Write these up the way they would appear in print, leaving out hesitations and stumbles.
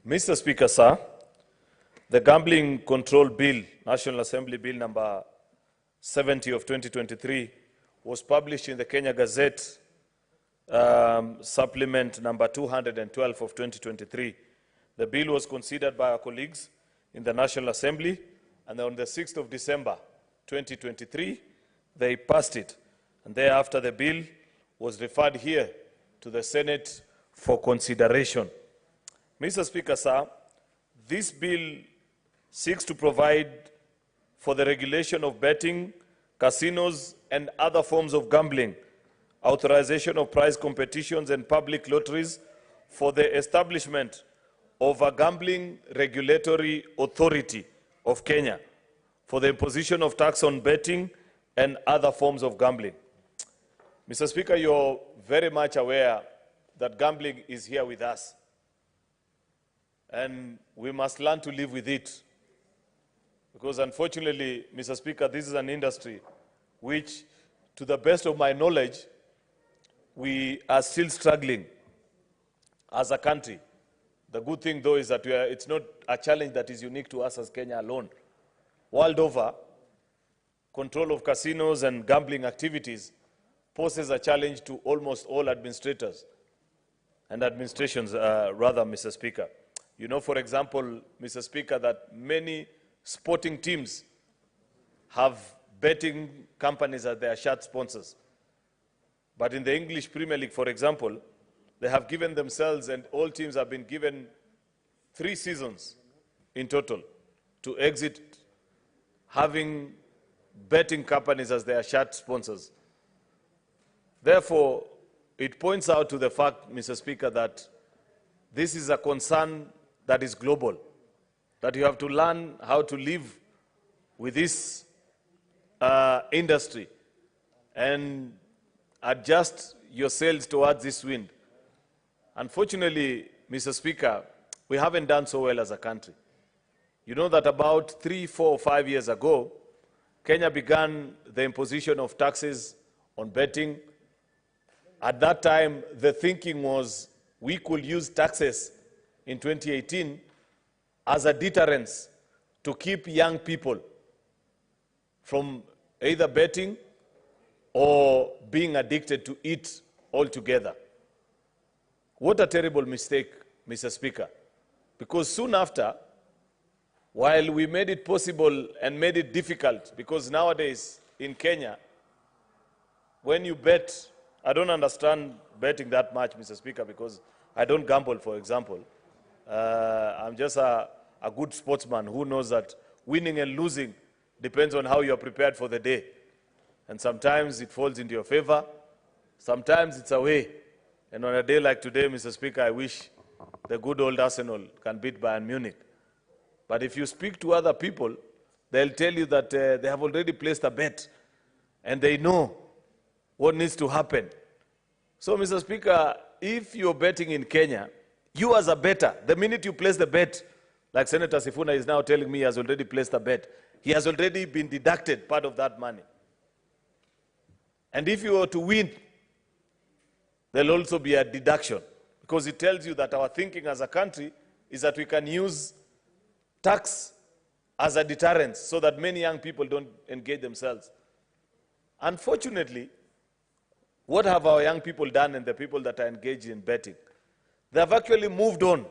Mr. Speaker, sir, the Gambling Control Bill, National Assembly Bill number 70 of 2023, was published in the Kenya Gazette, supplement number 212 of 2023. The bill was considered by our colleagues in the National Assembly, and on the 6th of December 2023, they passed it. And thereafter, the bill was referred here to the Senate for consideration. Mr. Speaker, sir, this bill seeks to provide for the regulation of betting, casinos, and other forms of gambling, authorization of prize competitions and public lotteries, for the establishment of a gambling regulatory authority of Kenya, for the imposition of tax on betting and other forms of gambling. Mr. Speaker, you're very much aware that gambling is here with us, and we must learn to live with it. Because unfortunately, Mr. Speaker, this is an industry which, to the best of my knowledge, we are still struggling as a country. The good thing, though, is that it's not a challenge that is unique to us as Kenya alone. World over, control of casinos and gambling activities poses a challenge to almost all administrators and administrations, Mr. Speaker. You know, for example, Mr. Speaker, that many sporting teams have betting companies as their shirt sponsors. But in the English Premier League, for example, they have given themselves, and all teams have been given 3 seasons in total to exit having betting companies as their shirt sponsors. Therefore, it points out to the fact, Mr. Speaker, that this is a concern that is global, that you have to learn how to live with this industry and adjust yourselves towards this wind. Unfortunately, Mr. Speaker, we haven't done so well as a country. You know that about 3, 4, 5 years ago, Kenya began the imposition of taxes on betting. At that time, the thinking was we could use taxes in 2018 as a deterrence to keep young people from either betting or being addicted to it altogether. What a terrible mistake, Mr. Speaker, because soon after, while we made it possible and made it difficult, because nowadays in Kenya, when you bet, I don't understand betting that much, Mr. Speaker, because I don't gamble, for example. I'm just a good sportsman who knows that winning and losing depends on how you are prepared for the day. And sometimes it falls into your favor, sometimes it's away. And on a day like today, Mr. Speaker, I wish the good old Arsenal can beat Bayern Munich. But if you speak to other people, they'll tell you that they have already placed a bet and they know what needs to happen. So, Mr. Speaker, if you're betting in Kenya, you as a bettor, the minute you place the bet, like Senator Sifuna is now telling me he has already placed a bet, he has already been deducted part of that money. And if you were to win, there'll also be a deduction, because it tells you that our thinking as a country is that we can use tax as a deterrent so that many young people don't engage themselves. Unfortunately, what have our young people done and the people that are engaged in betting? They have actually moved on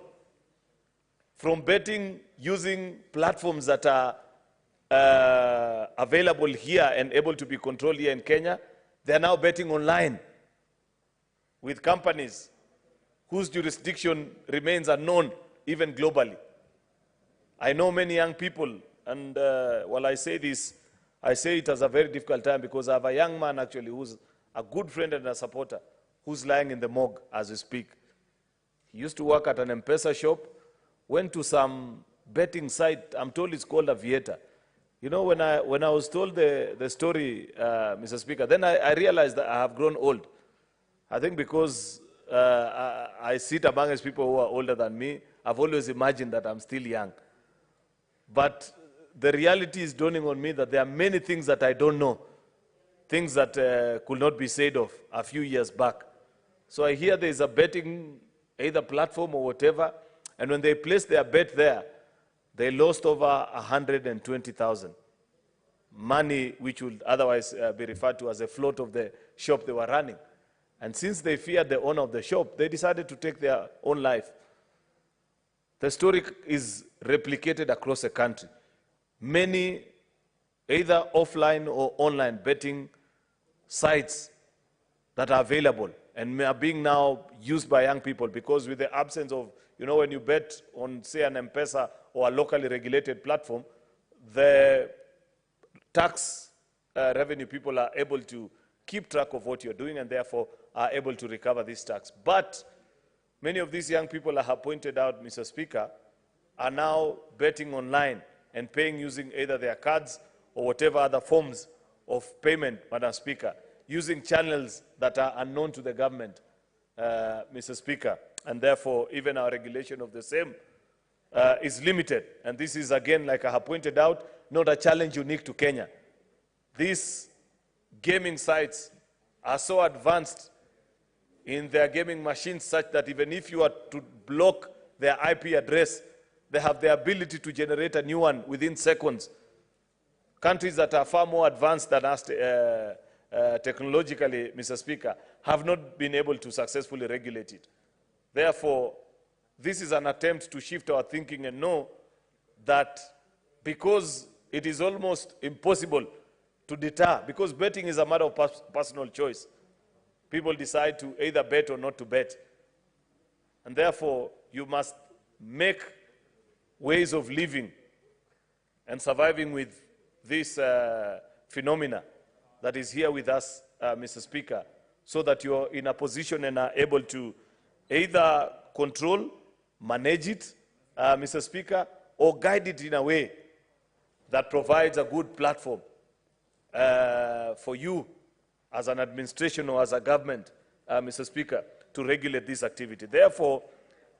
from betting using platforms that are available here and able to be controlled here in Kenya. They are now betting online with companies whose jurisdiction remains unknown even globally. I know many young people, and while I say this, I say it as a very difficult time because I have a young man actually who's a good friend and a supporter who's lying in the morgue as we speak. He used to work at an M-Pesa shop, went to some betting site, I'm told it's called Aviator. You know, when I was told the story, Mr. Speaker, then I realized that I have grown old. I think because I sit amongst people who are older than me, I've always imagined that I'm still young. But the reality is dawning on me that there are many things that I don't know, things that could not be said of a few years back. So I hear there is a betting, either platform or whatever, And when they placed their bet there, they lost over 120,000. Money which would otherwise be referred to as a float of the shop they were running. And since they feared the owner of the shop, they decided to take their own life. The story is replicated across the country. Many, either offline or online betting sites that are available and are being now used by young people, because with the absence of, when you bet on, say, an M-Pesa or a locally regulated platform, the tax revenue people are able to keep track of what you're doing and therefore are able to recover this tax. But many of these young people, I have pointed out, Mr. Speaker, are now betting online and paying using either their cards or whatever other forms of payment, Madam Speaker, using channels that are unknown to the government, Mr. Speaker. And therefore, even our regulation of the same is limited. And this is, again, like I have pointed out, not a challenge unique to Kenya. These gaming sites are so advanced in their gaming machines such that even if you are to block their IP address, they have the ability to generate a new one within seconds. Countries that are far more advanced than us technologically, Mr. Speaker, have not been able to successfully regulate it. Therefore, this is an attempt to shift our thinking and know that because it is almost impossible to deter, because betting is a matter of personal choice, people decide to either bet or not to bet. And therefore, you must make ways of living and surviving with this phenomena that is here with us, Mr. Speaker, so that you're in a position and are able to either control, manage it, Mr. Speaker, or guide it in a way that provides a good platform for you as an administration or as a government, Mr. Speaker, to regulate this activity. Therefore,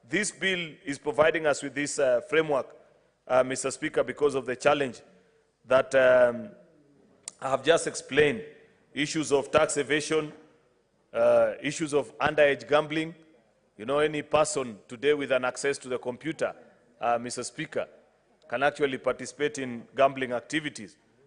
this bill is providing us with this framework, Mr. Speaker, because of the challenge that I have just explained. Issues of tax evasion, issues of underage gambling. Any person today with an access to the computer, Mr. Speaker, can actually participate in gambling activities.